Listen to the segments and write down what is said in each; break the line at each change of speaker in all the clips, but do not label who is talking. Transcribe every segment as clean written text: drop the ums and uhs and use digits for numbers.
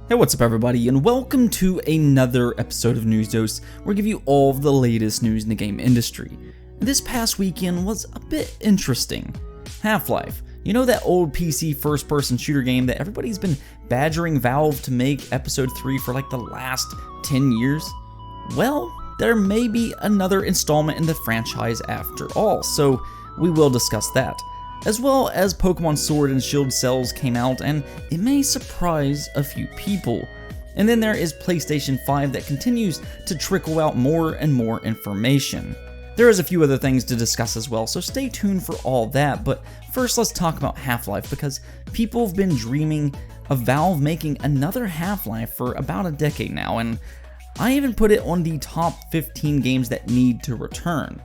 Hey, what's up everybody, and welcome to another episode of News Dose, where I give you all of the latest news in the game industry. This past weekend was a bit interesting. HalfLife, you know that old PC first-person shooter game that everybody's been badgering Valve to make episode 3 for like the last 10 years? Well, there may be another installment in the franchise after all, so we will discuss that. As well as Pokemon Sword and Shield cells came out, and it may surprise a few people. And then there is PlayStation 5 that continues to trickle out more and more information. There is a few other things to discuss as well, so stay tuned for all that, but first let's talk about Half-Life, because people have been dreaming of Valve making another Half-Life for about a decade now, and I even put it on the top 15 games that need to return.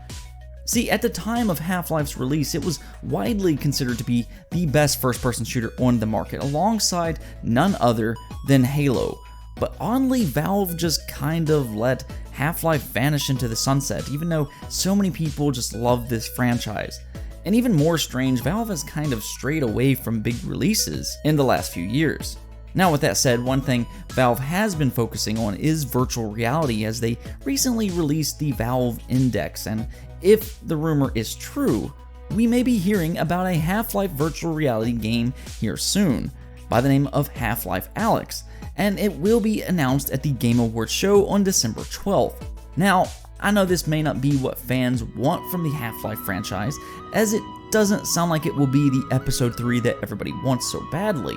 See, at the time of Half-Life's release, it was widely considered to be the best first-person shooter on the market, alongside none other than Halo. But oddly, Valve just kind of let Half-Life vanish into the sunset, even though so many people just love this franchise. And even more strange, Valve has kind of strayed away from big releases in the last few years. Now with that said, one thing Valve has been focusing on is virtual reality, as they recently released the Valve Index, and if the rumor is true, we may be hearing about a Half-Life virtual reality game here soon, by the name of Half-Life Alyx, and it will be announced at the Game Awards show on December 12th. Now, I know this may not be what fans want from the Half-Life franchise, as it doesn't sound like it will be the episode 3 that everybody wants so badly,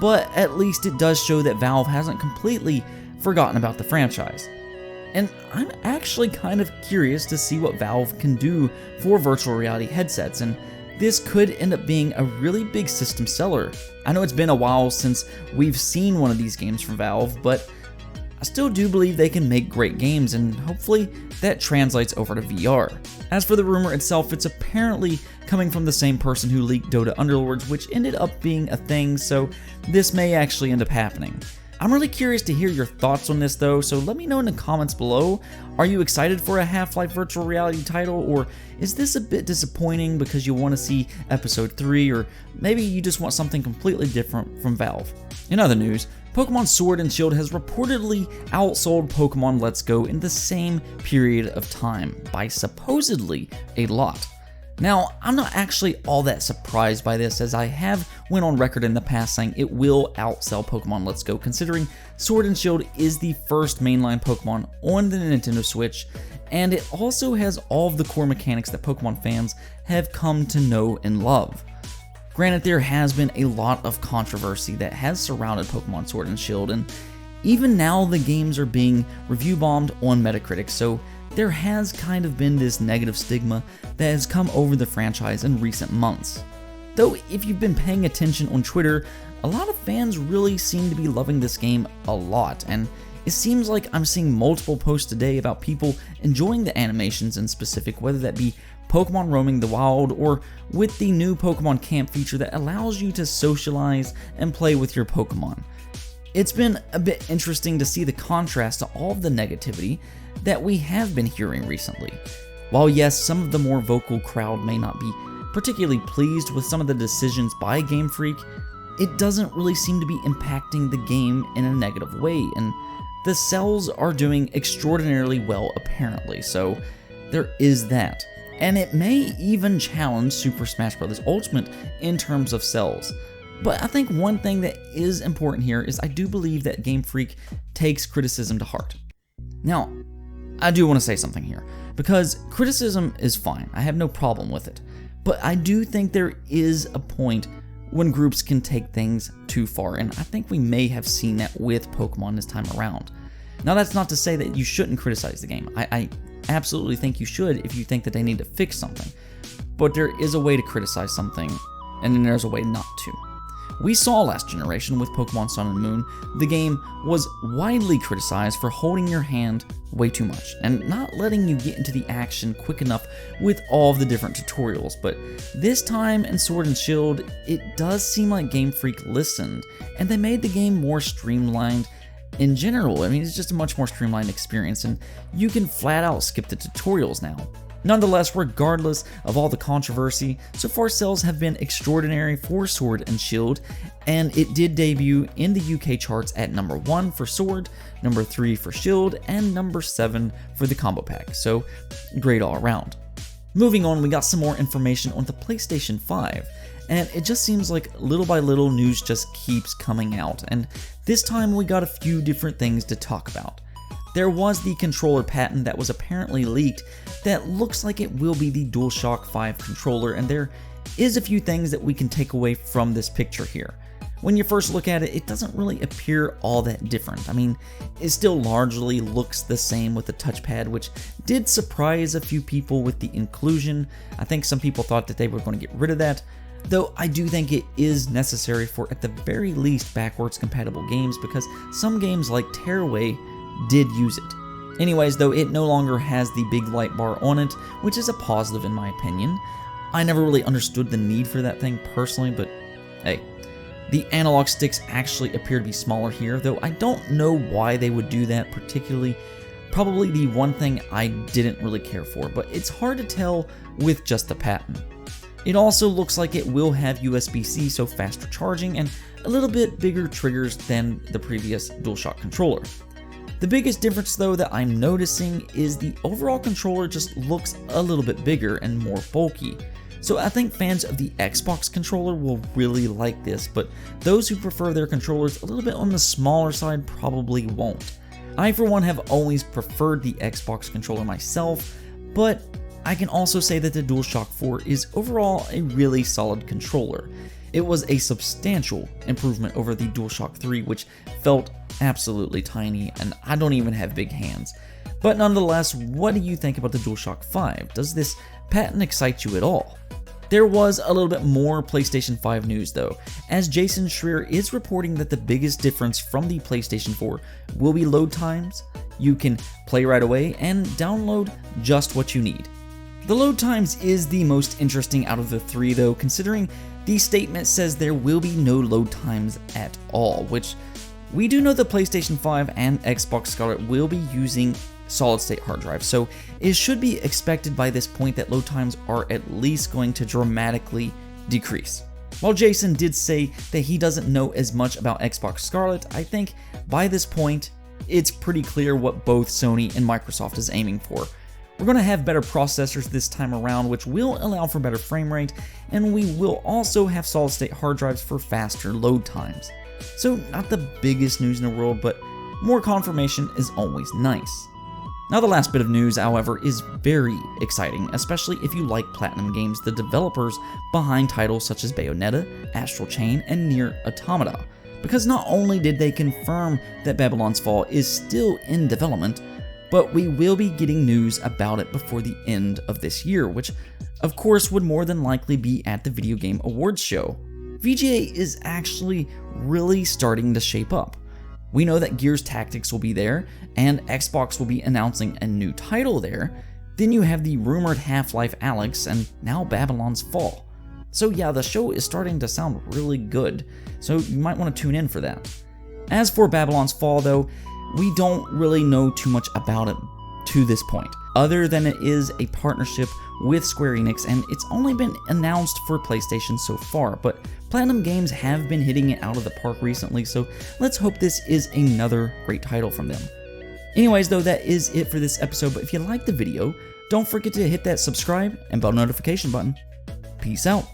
but at least it does show that Valve hasn't completely forgotten about the franchise. And I'm actually kind of curious to see what Valve can do for virtual reality headsets, and this could end up being a really big system seller. I know it's been a while since we've seen one of these games from Valve, but I still do believe they can make great games, and hopefully that translates over to VR. As for the rumor itself, it's apparently coming from the same person who leaked Dota Underlords, which ended up being a thing, so this may actually end up happening. I'm really curious to hear your thoughts on this though, so let me know in the comments below. Are you excited for a Half-Life virtual reality title, or is this a bit disappointing because you want to see episode 3, or maybe you just want something completely different from Valve? In other news, Pokemon Sword and Shield has reportedly outsold Pokemon Let's Go in the same period of time by supposedly a lot. Now, I'm not actually all that surprised by this, as I have went on record in the past saying it will outsell Pokemon Let's Go, considering Sword and Shield is the first mainline Pokemon on the Nintendo Switch, and it also has all of the core mechanics that Pokemon fans have come to know and love. Granted, there has been a lot of controversy that has surrounded Pokemon Sword and Shield, and even now the games are being review bombed on Metacritic, so there has kind of been this negative stigma that has come over the franchise in recent months. Though if you've been paying attention on Twitter, a lot of fans really seem to be loving this game a lot, and it seems like I'm seeing multiple posts today about people enjoying the animations in specific, whether that be Pokemon roaming the wild, or with the new Pokemon Camp feature that allows you to socialize and play with your Pokemon. It's been a bit interesting to see the contrast to all of the negativity that we have been hearing recently. While yes, some of the more vocal crowd may not be particularly pleased with some of the decisions by Game Freak, it doesn't really seem to be impacting the game in a negative way, and the cells are doing extraordinarily well apparently, so there is that. And it may even challenge Super Smash Bros. Ultimate in terms of cells. But I think one thing that is important here is I do believe that Game Freak takes criticism to heart. Now, I do want to say something here, because criticism is fine, I have no problem with it, but I do think there is a point when groups can take things too far, and I think we may have seen that with Pokemon this time around. Now that's not to say that you shouldn't criticize the game, I absolutely think you should if you think that they need to fix something, but there is a way to criticize something, and then there's a way not to. We saw last generation with Pokemon Sun and Moon, the game was widely criticized for holding your hand way too much and not letting you get into the action quick enough with all of the different tutorials, but this time in Sword and Shield, it does seem like Game Freak listened, and they made the game more streamlined in general. I mean, it's just a much more streamlined experience, and you can flat out skip the tutorials now. Nonetheless, regardless of all the controversy, so far sales have been extraordinary for Sword and Shield, and it did debut in the UK charts at number 1 for Sword, number 3 for Shield, and number 7 for the combo pack, so great all around. Moving on, we got some more information on the PlayStation 5, and it just seems like little by little news just keeps coming out, and this time we got a few different things to talk about. There was the controller patent that was apparently leaked that looks like it will be the DualShock 5 controller, and there is a few things that we can take away from this picture here. When you first look at it, it doesn't really appear all that different. I mean, it still largely looks the same with the touchpad, which did surprise a few people with the inclusion. I think some people thought that they were going to get rid of that, though I do think it is necessary for at the very least backwards compatible games, because some games like Tearaway did use it. Anyways, though, it no longer has the big light bar on it, which is a positive in my opinion. I never really understood the need for that thing personally, but hey. The analog sticks actually appear to be smaller here, though I don't know why they would do that particularly. Probably the one thing I didn't really care for, but it's hard to tell with just the patent. It also looks like it will have USB-C, so faster charging, and a little bit bigger triggers than the previous DualShock controller. The biggest difference though that I'm noticing is the overall controller just looks a little bit bigger and more bulky. So I think fans of the Xbox controller will really like this, but those who prefer their controllers a little bit on the smaller side probably won't. I for one have always preferred the Xbox controller myself, but I can also say that the DualShock 4 is overall a really solid controller. It was a substantial improvement over the DualShock 3, which felt absolutely tiny, and I don't even have big hands. But nonetheless, what do you think about the DualShock 5? Does this patent excite you at all? There was a little bit more PlayStation 5 news though, as Jason Schreier is reporting that the biggest difference from the PlayStation 4 will be load times. You can play right away and download just what you need. The load times is the most interesting out of the three though, considering the statement says there will be no load times at all, which we do know the PlayStation 5 and Xbox Scarlet will be using solid-state hard drives, so it should be expected by this point that load times are at least going to dramatically decrease. While Jason did say that he doesn't know as much about Xbox Scarlet, I think by this point it's pretty clear what both Sony and Microsoft is aiming for. We're going to have better processors this time around, which will allow for better frame rate, and we will also have solid-state hard drives for faster load times. So not the biggest news in the world, but more confirmation is always nice. Now the last bit of news, however, is very exciting, especially if you like Platinum Games, the developers behind titles such as Bayonetta, Astral Chain, and Nier Automata. Because not only did they confirm that Babylon's Fall is still in development, but we will be getting news about it before the end of this year, which of course would more than likely be at the Video Game Awards show. VGA is actually really starting to shape up. We know that Gears Tactics will be there, and Xbox will be announcing a new title there. Then you have the rumored Half-Life Alyx, and now Babylon's Fall. So yeah, the show is starting to sound really good, so you might want to tune in for that. As for Babylon's Fall though, we don't really know too much about it to this point, other than it is a partnership with Square Enix, and it's only been announced for PlayStation so far, but Platinum Games have been hitting it out of the park recently, so let's hope this is another great title from them. Anyways though, that is it for this episode, but if you liked the video, don't forget to hit that subscribe and bell notification button. Peace out.